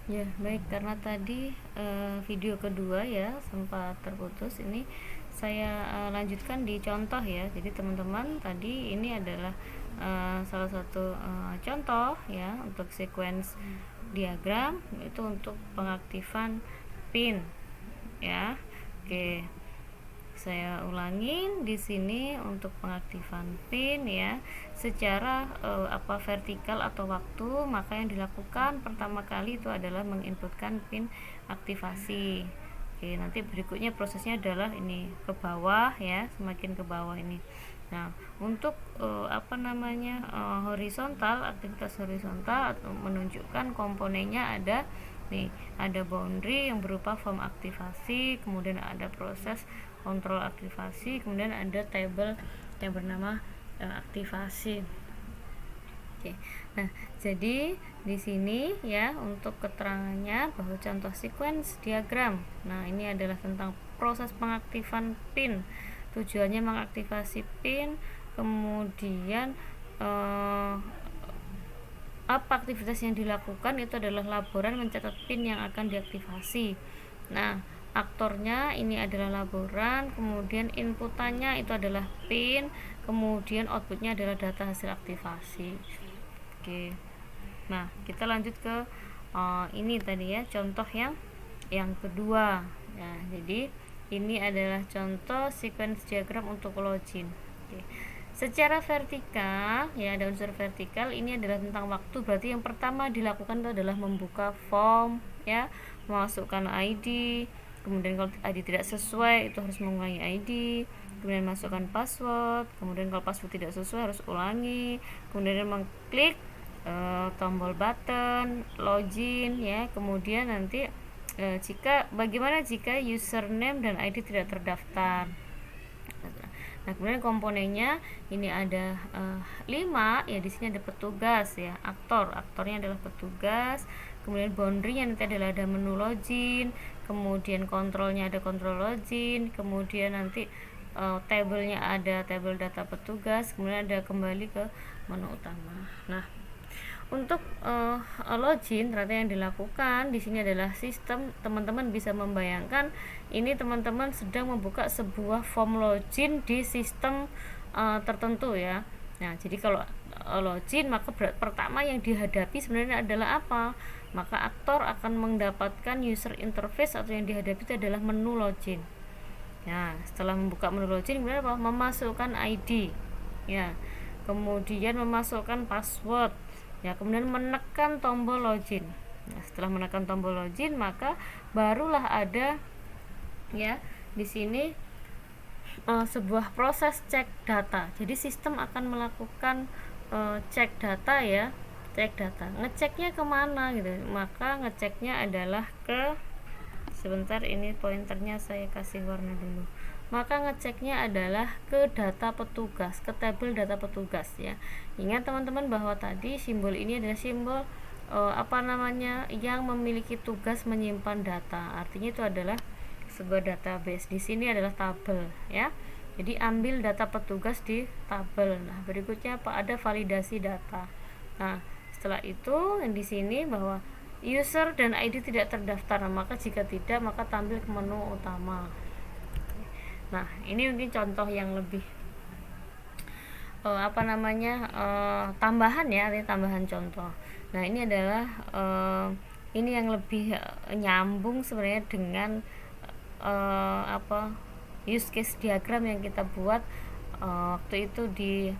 Ya, baik, karena tadi video kedua ya sempat terputus, ini saya lanjutkan di contoh ya. Jadi teman-teman, tadi ini adalah salah satu contoh ya untuk sequence diagram, itu untuk pengaktifan pin ya. Oke, saya ulangin di sini untuk pengaktifan pin ya secara vertikal atau waktu. Maka yang dilakukan pertama kali itu adalah menginputkan pin aktivasi. Oke, nanti berikutnya prosesnya adalah ini ke bawah ya, semakin ke bawah ini. Nah, untuk horizontal, aktivitas horizontal atau menunjukkan komponennya ada nih, ada boundary yang berupa form aktivasi, kemudian ada proses kontrol aktivasi, kemudian ada table yang bernama aktivasi. Oke. Nah, jadi di sini ya untuk keterangannya bahwa contoh sequence diagram. Nah, ini adalah tentang proses pengaktifan pin. Tujuannya mengaktifasi pin, kemudian apa aktivitas yang dilakukan itu adalah laboran mencatat pin yang akan diaktifasi. Nah, aktornya ini adalah laboran, kemudian inputannya itu adalah pin, kemudian outputnya adalah data hasil aktivasi. Oke, nah kita lanjut ke ini tadi ya, contoh yang kedua ya. Jadi ini adalah contoh sequence diagram untuk login. Oke. Secara vertikal ya, ada unsur vertikal, ini adalah tentang waktu. Berarti yang pertama dilakukan itu adalah membuka form ya, memasukkan ID, kemudian kalau ID tidak sesuai itu harus mengulangi ID, kemudian masukkan password, kemudian kalau password tidak sesuai harus ulangi, kemudian mengklik tombol button login ya. Kemudian nanti bagaimana jika username dan ID tidak terdaftar. Nah, kemudian komponennya ini ada 5 ya. Di sini ada petugas ya, aktornya adalah petugas, kemudian boundary-nya nanti adalah ada menu login, kemudian kontrolnya ada kontrol login, kemudian nanti tabelnya ada tabel data petugas, kemudian ada kembali ke menu utama. Nah, untuk login ternyata yang dilakukan di sini adalah sistem. Teman-teman bisa membayangkan ini teman-teman sedang membuka sebuah form login di sistem tertentu ya. Nah, jadi kalau login maka pertama yang dihadapi sebenarnya adalah apa? Maka aktor akan mendapatkan user interface atau yang dihadapi itu adalah menu login. Nah, setelah membuka menu login kemudian apa? Memasukkan ID ya, kemudian memasukkan password ya, kemudian menekan tombol login. Nah, setelah menekan tombol login maka barulah ada ya di sini sebuah proses cek data. Jadi sistem akan melakukan cek data ya, cek data. Ngeceknya kemana gitu? Maka ngeceknya adalah ke, sebentar ini pointernya saya kasih warna dulu. Maka ngeceknya adalah ke data petugas, ke tabel data petugas ya. Ingat teman-teman bahwa tadi simbol ini adalah simbol yang memiliki tugas menyimpan data. Artinya itu adalah sebuah database. Di sini adalah tabel ya. Jadi ambil data petugas di tabel. Nah, berikutnya apa? Ada validasi data. Nah, setelah itu yang di sini bahwa user dan ID tidak terdaftar. Maka jika tidak maka tampil ke menu utama. Nah, ini mungkin contoh yang lebih tambahan ya, artinya tambahan contoh. Nah, ini adalah ini yang lebih nyambung sebenarnya dengan use case diagram yang kita buat waktu itu di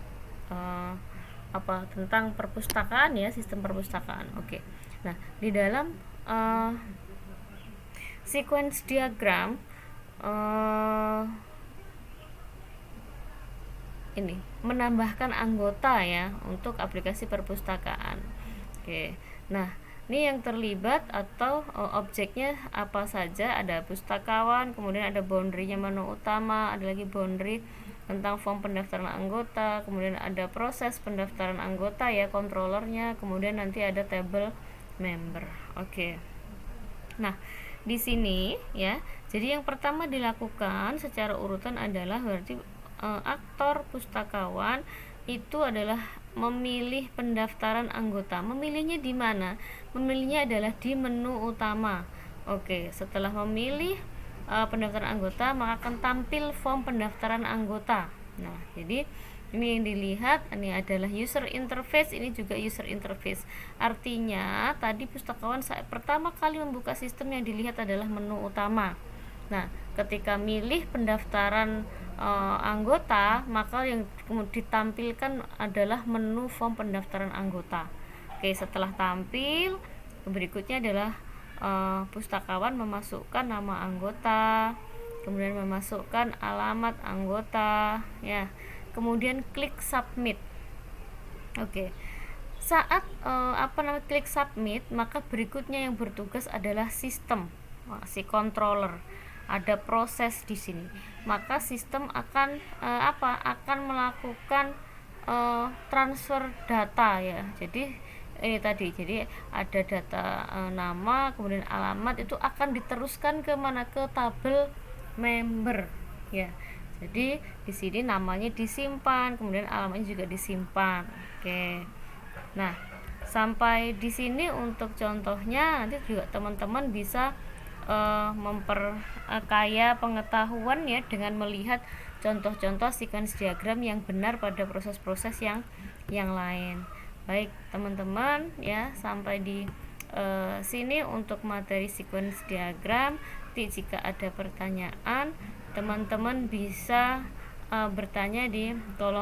tentang perpustakaan ya, sistem perpustakaan. Oke. Nah, di dalam sequence diagram ini menambahkan anggota ya untuk aplikasi perpustakaan. Oke. Nah, ini yang terlibat atau objeknya apa saja? Ada pustakawan, kemudian ada boundary-nya menu utama, ada lagi boundary tentang form pendaftaran anggota, kemudian ada proses pendaftaran anggota ya, controllernya, kemudian nanti ada table member. Oke. Nah, di sini ya, jadi yang pertama dilakukan secara urutan adalah berarti aktor pustakawan itu adalah memilih pendaftaran anggota. Memilihnya di mana? Memilihnya adalah di menu utama. Oke, setelah memilih pendaftaran anggota, maka akan tampil form pendaftaran anggota. Nah, jadi ini yang dilihat, ini adalah user interface, ini juga user interface. Artinya, tadi pustakawan saat pertama kali membuka sistem yang dilihat adalah menu utama. Nah, ketika milih pendaftaran anggota, maka yang ditampilkan adalah menu form pendaftaran anggota. Oke, setelah tampil, berikutnya adalah pustakawan memasukkan nama anggota, kemudian memasukkan alamat anggota, ya. Kemudian klik submit. Oke. Saat klik submit, maka berikutnya yang bertugas adalah sistem, si controller. Ada proses di sini. Maka sistem akan akan melakukan transfer data, ya. Jadi ini tadi, jadi ada data nama, kemudian alamat, itu akan diteruskan ke mana? Ke tabel member, ya. Jadi di sini namanya disimpan, kemudian alamatnya juga disimpan. Oke. Nah, sampai di sini untuk contohnya, nanti juga teman-teman bisa memperkaya pengetahuan, ya, dengan melihat contoh-contoh sequence diagram yang benar pada proses-proses yang lain. Baik teman-teman, ya, sampai di sini untuk materi sequence diagram. Jika ada pertanyaan, teman-teman bisa bertanya di kolom